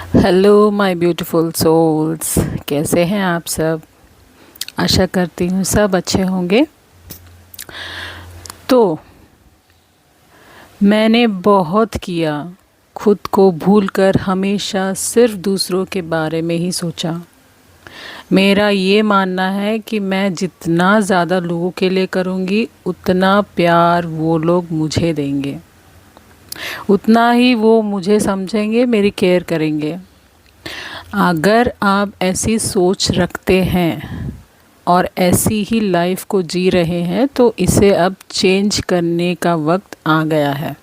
Hello my beautiful souls, कैसे हैं आप सब। आशा करती हूँ सब अच्छे होंगे। तो मैंने बहुत किया, खुद को भूलकर हमेशा सिर्फ दूसरों के बारे में ही सोचा। मेरा ये मानना है कि मैं जितना ज़्यादा लोगों के लिए करूँगी उतना प्यार वो लोग मुझे देंगे, उतना ही वो मुझे समझेंगे, मेरी केयर करेंगे। अगर आप ऐसी सोच रखते हैं और ऐसी ही लाइफ को जी रहे हैं तो इसे अब चेंज करने का वक्त आ गया है।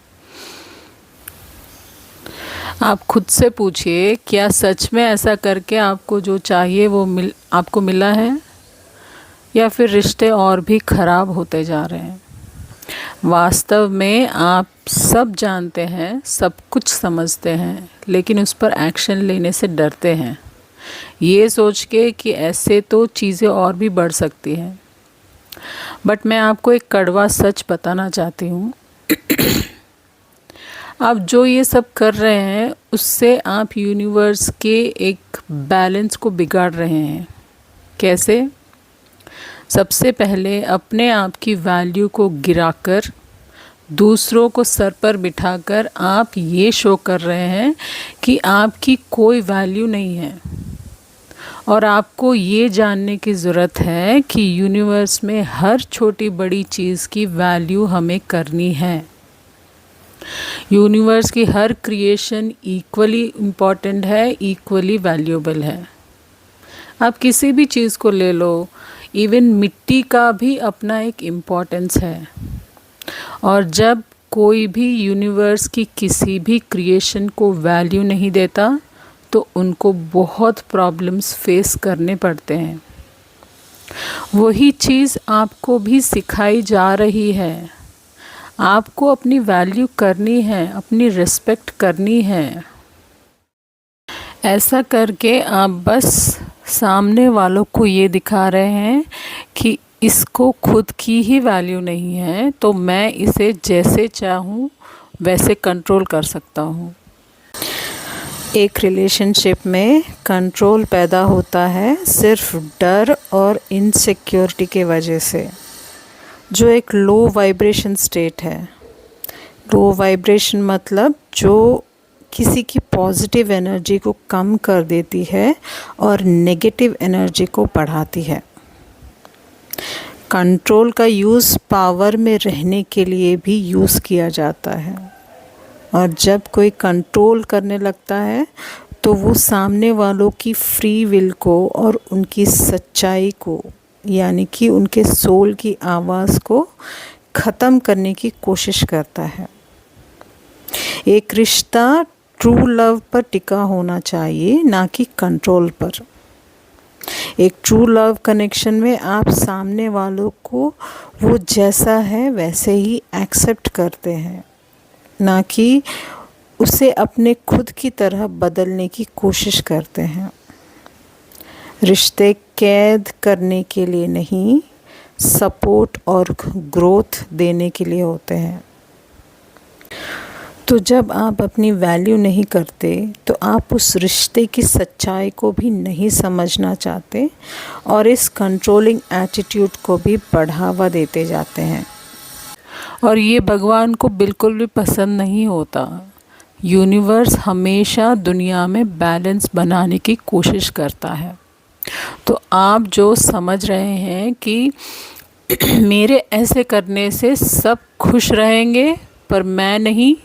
आप खुद से पूछिए, क्या सच में ऐसा करके आपको जो चाहिए वो आपको मिला है, या फिर रिश्ते और भी ख़राब होते जा रहे हैं। वास्तव में आप सब जानते हैं, सब कुछ समझते हैं, लेकिन उस पर एक्शन लेने से डरते हैं, ये सोच के कि ऐसे तो चीज़ें और भी बढ़ सकती हैं। बट मैं आपको एक कड़वा सच बताना चाहती हूँ। आप जो ये सब कर रहे हैं उससे आप यूनिवर्स के एक बैलेंस को बिगाड़ रहे हैं। कैसे? सबसे पहले अपने आप की वैल्यू को गिराकर दूसरों को सर पर बिठाकर आप ये शो कर रहे हैं कि आपकी कोई वैल्यू नहीं है। और आपको ये जानने की ज़रूरत है कि यूनिवर्स में हर छोटी बड़ी चीज़ की वैल्यू हमें करनी है। यूनिवर्स की हर क्रिएशन इक्वली इम्पॉर्टेंट है, इक्वली वैल्यूएबल है। आप किसी भी चीज़ को ले लो, इवन मिट्टी का भी अपना एक इम्पोर्टेंस है। और जब कोई भी यूनिवर्स की किसी भी क्रिएशन को वैल्यू नहीं देता तो उनको बहुत प्रॉब्लम्स फेस करने पड़ते हैं। वही चीज़ आपको भी सिखाई जा रही है। आपको अपनी वैल्यू करनी है, अपनी रिस्पेक्ट करनी है। ऐसा करके आप बस सामने वालों को ये दिखा रहे हैं कि इसको खुद की ही वैल्यू नहीं है, तो मैं इसे जैसे चाहूँ वैसे कंट्रोल कर सकता हूँ। एक रिलेशनशिप में कंट्रोल पैदा होता है सिर्फ डर और इनसिक्योरिटी के वजह से, जो एक लो वाइब्रेशन स्टेट है। लो वाइब्रेशन मतलब जो किसी की पॉजिटिव एनर्जी को कम कर देती है और नेगेटिव एनर्जी को बढ़ाती है। कंट्रोल का यूज़ पावर में रहने के लिए भी यूज़ किया जाता है। और जब कोई कंट्रोल करने लगता है तो वो सामने वालों की फ्री विल को और उनकी सच्चाई को, यानी कि उनके सोल की आवाज़ को ख़त्म करने की कोशिश करता है। एक रिश्ता ट्रू लव पर टिका होना चाहिए, ना कि कंट्रोल पर। एक ट्रू लव कनेक्शन में आप सामने वालों को वो जैसा है वैसे ही एक्सेप्ट करते हैं, ना कि उसे अपने खुद की तरह बदलने की कोशिश करते हैं। रिश्ते कैद करने के लिए नहीं, सपोर्ट और ग्रोथ देने के लिए होते हैं। तो जब आप अपनी वैल्यू नहीं करते तो आप उस रिश्ते की सच्चाई को भी नहीं समझना चाहते और इस कंट्रोलिंग एटीट्यूड को भी बढ़ावा देते जाते हैं। और ये भगवान को बिल्कुल भी पसंद नहीं होता। यूनिवर्स हमेशा दुनिया में बैलेंस बनाने की कोशिश करता है। तो आप जो समझ रहे हैं कि मेरे ऐसे करने से सब खुश रहेंगे पर मैं नहीं,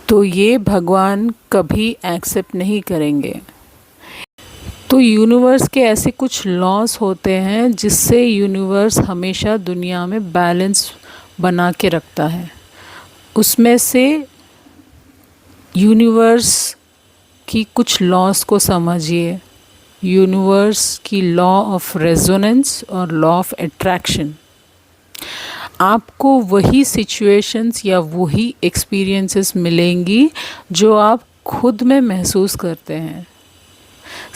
तो ये भगवान कभी एक्सेप्ट नहीं करेंगे। तो यूनिवर्स के ऐसे कुछ लॉस होते हैं जिससे यूनिवर्स हमेशा दुनिया में बैलेंस बना के रखता है। उसमें से यूनिवर्स की कुछ लॉस को समझिए। यूनिवर्स की लॉ ऑफ रेजोनेंस और लॉ ऑफ अट्रैक्शन। आपको वही सिचुएशंस या वही एक्सपीरियंसेस मिलेंगी जो आप खुद में महसूस करते हैं।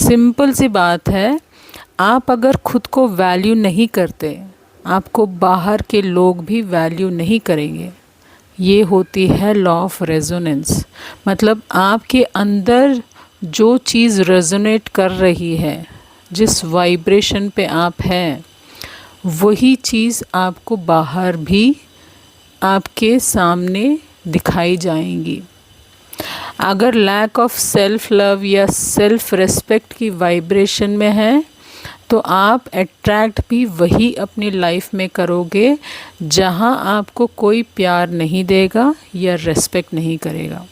सिंपल सी बात है, आप अगर खुद को वैल्यू नहीं करते, आपको बाहर के लोग भी वैल्यू नहीं करेंगे। ये होती है लॉ ऑफ रेजोनेंस। मतलब आपके अंदर जो चीज़ रेजोनेट कर रही है, जिस वाइब्रेशन पे आप हैं, वही चीज़ आपको बाहर भी आपके सामने दिखाई जाएंगी। अगर लैक ऑफ सेल्फ लव या सेल्फ रिस्पेक्ट की वाइब्रेशन में है तो आप अट्रैक्ट भी वही अपनी लाइफ में करोगे जहां आपको कोई प्यार नहीं देगा या रिस्पेक्ट नहीं करेगा।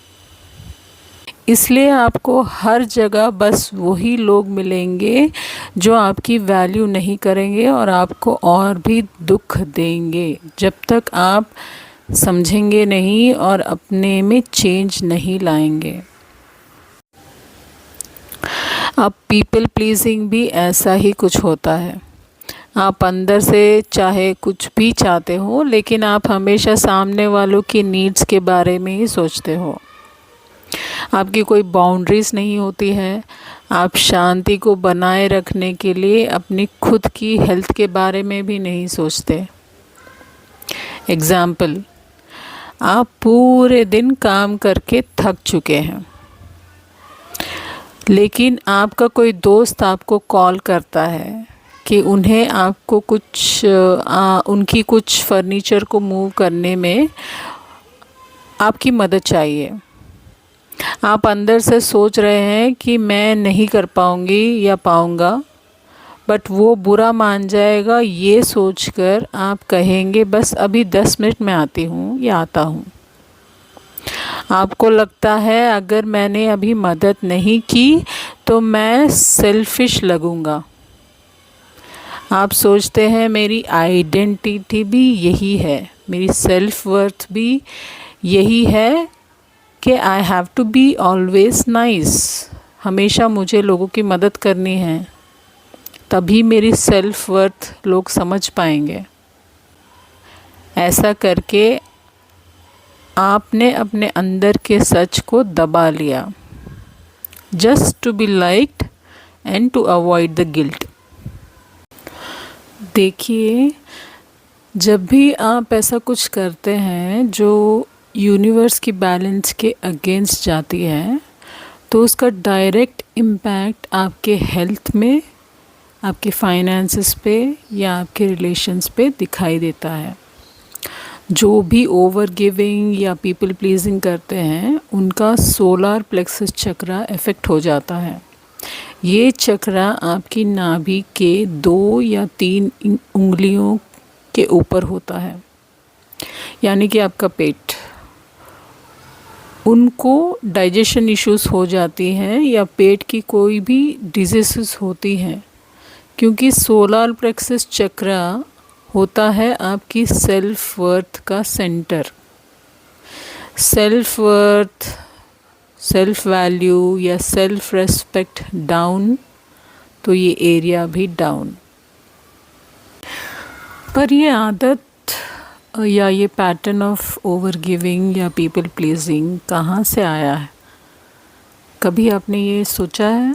इसलिए आपको हर जगह बस वही लोग मिलेंगे जो आपकी वैल्यू नहीं करेंगे और आपको और भी दुख देंगे जब तक आप समझेंगे नहीं और अपने में चेंज नहीं लाएंगे। अब पीपल प्लीजिंग भी ऐसा ही कुछ होता है। आप अंदर से चाहे कुछ भी चाहते हो, लेकिन आप हमेशा सामने वालों की नीड्स के बारे में ही सोचते हो। आपकी कोई बाउंड्रीज़ नहीं होती है। आप शांति को बनाए रखने के लिए अपनी खुद की हेल्थ के बारे में भी नहीं सोचते। एग्ज़ाम्पल, आप पूरे दिन काम करके थक चुके हैं, लेकिन आपका कोई दोस्त आपको कॉल करता है कि उन्हें आपको उनकी कुछ फर्नीचर को मूव करने में आपकी मदद चाहिए। आप अंदर से सोच रहे हैं कि मैं नहीं कर पाऊँगी या पाऊँगा, बट वो बुरा मान जाएगा। ये सोचकर आप कहेंगे बस अभी 10 मिनट में आती हूँ या आता हूँ। आपको लगता है अगर मैंने अभी मदद नहीं की तो मैं सेल्फिश लगूँगा। आप सोचते हैं मेरी आइडेंटिटी भी यही है, मेरी सेल्फ वर्थ भी यही है कि I have to be always nice. हमेशा मुझे लोगों की मदद करनी है, तभी मेरी सेल्फ वर्थ लोग समझ पाएंगे। ऐसा करके आपने अपने अंदर के सच को दबा लिया, just to be liked and to avoid the guilt. देखिए, जब भी आप ऐसा कुछ करते हैं जो यूनिवर्स की बैलेंस के अगेंस्ट जाती है, तो उसका डायरेक्ट इम्पैक्ट आपके हेल्थ में, आपके फाइनेंसेस पे या आपके रिलेशंस पे दिखाई देता है। जो भी ओवर गिविंग या पीपल प्लीजिंग करते हैं, उनका सोलर प्लेक्सस चक्रा इफ़ेक्ट हो जाता है। ये चक्रा आपकी नाभि के 2 या 3 उंगलियों के ऊपर होता है, यानी कि आपका पेट। उनको डाइजेशन इश्यूज़ हो जाती हैं या पेट की कोई भी डिजीज़ होती हैं, क्योंकि सोलर प्लेक्सस चक्रा होता है आपकी सेल्फ वर्थ का centre. Self worth, self value या सेल्फ रेस्पेक्ट डाउन, तो ये एरिया भी डाउन। पर ये आदत या ये पैटर्न ऑफ ओवर गिविंग या पीपल प्लीजिंग कहाँ से आया है? कभी आपने ये सोचा है?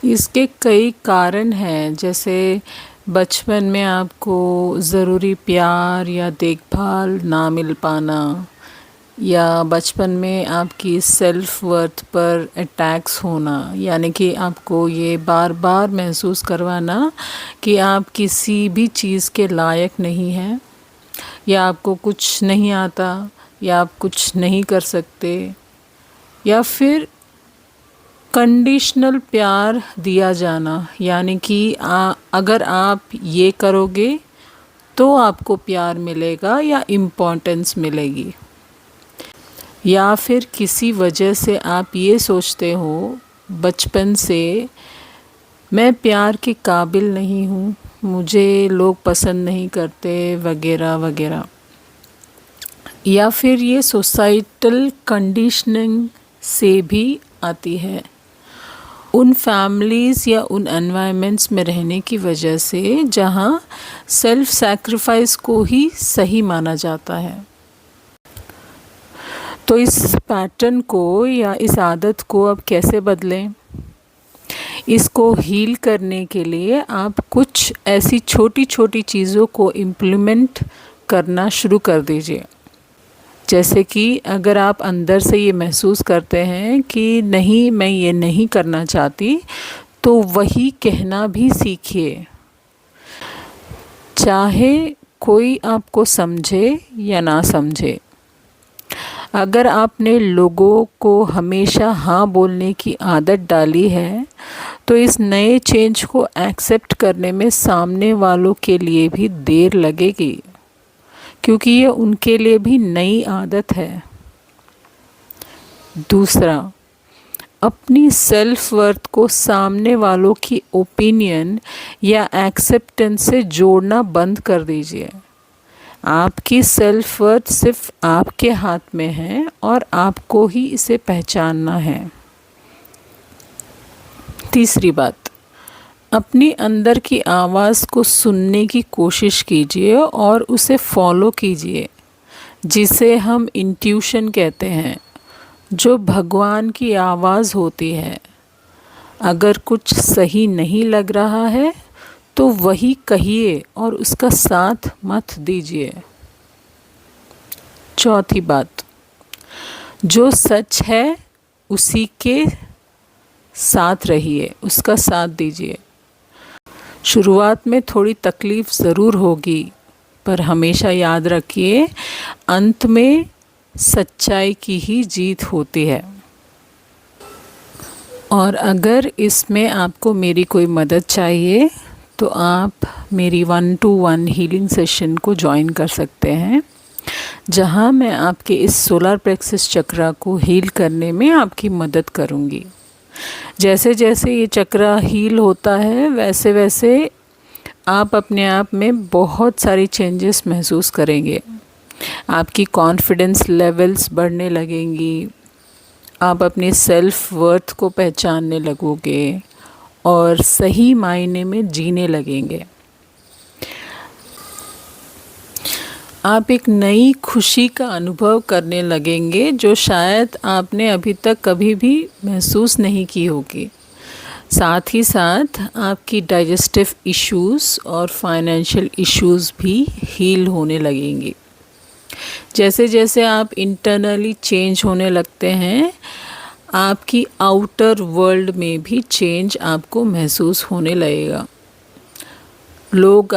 इसके कई कारण हैं, जैसे बचपन में आपको ज़रूरी प्यार या देखभाल ना मिल पाना, या बचपन में आपकी सेल्फ वर्थ पर अटैक्स होना, यानी कि आपको ये बार बार महसूस करवाना कि आप किसी भी चीज़ के लायक नहीं हैं, या आपको कुछ नहीं आता, या आप कुछ नहीं कर सकते, या फिर कंडीशनल प्यार दिया जाना, यानी कि अगर आप ये करोगे तो आपको प्यार मिलेगा या इम्पोर्टेंस मिलेगी। या फिर किसी वजह से आप ये सोचते हो बचपन से, मैं प्यार के काबिल नहीं हूँ, मुझे लोग पसंद नहीं करते, वगैरह वगैरह। या फिर ये सोसाइटल कंडीशनिंग से भी आती है, उन फैमिलीज़ या उन एनवायरनमेंट्स में रहने की वजह से जहाँ सेल्फ सैक्रिफाइस को ही सही माना जाता है। तो इस पैटर्न को या इस आदत को अब कैसे बदलें? इसको हील करने के लिए आप कुछ ऐसी छोटी छोटी चीज़ों को इम्प्लीमेंट करना शुरू कर दीजिए। जैसे कि अगर आप अंदर से ये महसूस करते हैं कि नहीं, मैं ये नहीं करना चाहती, तो वही कहना भी सीखिए, चाहे कोई आपको समझे या ना समझे। अगर आपने लोगों को हमेशा हाँ बोलने की आदत डाली है, तो इस नए चेंज को एक्सेप्ट करने में सामने वालों के लिए भी देर लगेगी, क्योंकि ये उनके लिए भी नई आदत है। दूसरा, अपनी सेल्फ वर्थ को सामने वालों की ओपिनियन या एक्सेप्टेंस से जोड़ना बंद कर दीजिए। आपकी सेल्फ वर्थ सिर्फ आपके हाथ में है और आपको ही इसे पहचानना है। तीसरी बात, अपनी अंदर की आवाज़ को सुनने की कोशिश कीजिए और उसे फॉलो कीजिए, जिसे हम इंट्यूशन कहते हैं, जो भगवान की आवाज़ होती है। अगर कुछ सही नहीं लग रहा है तो वही कहिए और उसका साथ मत दीजिए। चौथी बात, जो सच है उसी के साथ रहिए, उसका साथ दीजिए। शुरुआत में थोड़ी तकलीफ़ ज़रूर होगी, पर हमेशा याद रखिए, अंत में सच्चाई की ही जीत होती है। और अगर इसमें आपको मेरी कोई मदद चाहिए तो आप मेरी 1-to-1 हीलिंग सेशन को ज्वाइन कर सकते हैं, जहां मैं आपके इस सोलर प्लेक्सस चक्रा को हील करने में आपकी मदद करूंगी। जैसे जैसे ये चक्रा हील होता है, वैसे वैसे आप अपने आप में बहुत सारी चेंजेस महसूस करेंगे। आपकी कॉन्फिडेंस लेवल्स बढ़ने लगेंगी, आप अपनी सेल्फ वर्थ को पहचानने लगोगे और सही मायने में जीने लगेंगे। आप एक नई खुशी का अनुभव करने लगेंगे, जो शायद आपने अभी तक कभी भी महसूस नहीं की होगी। साथ ही साथ आपकी डाइजेस्टिव इश्यूज़ और फाइनेंशियल इश्यूज़ भी हील होने लगेंगी। जैसे जैसे आप इंटरनली चेंज होने लगते हैं, आपकी आउटर वर्ल्ड में भी चेंज आपको महसूस होने लगेगा। लोग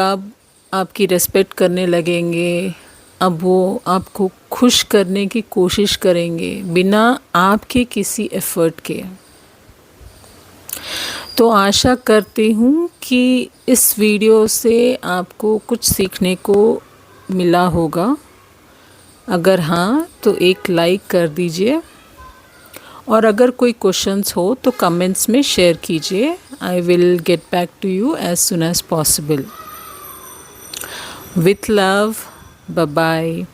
आपकी रिस्पेक्ट करने लगेंगे, अब वो आपको खुश करने की कोशिश करेंगे बिना आपके किसी एफ़र्ट के। तो आशा करती हूँ कि इस वीडियो से आपको कुछ सीखने को मिला होगा। अगर हाँ तो एक लाइक कर दीजिए, और अगर कोई क्वेश्चंस हो तो कमेंट्स में शेयर कीजिए। I will get back to you as soon as possible. With love, bye bye.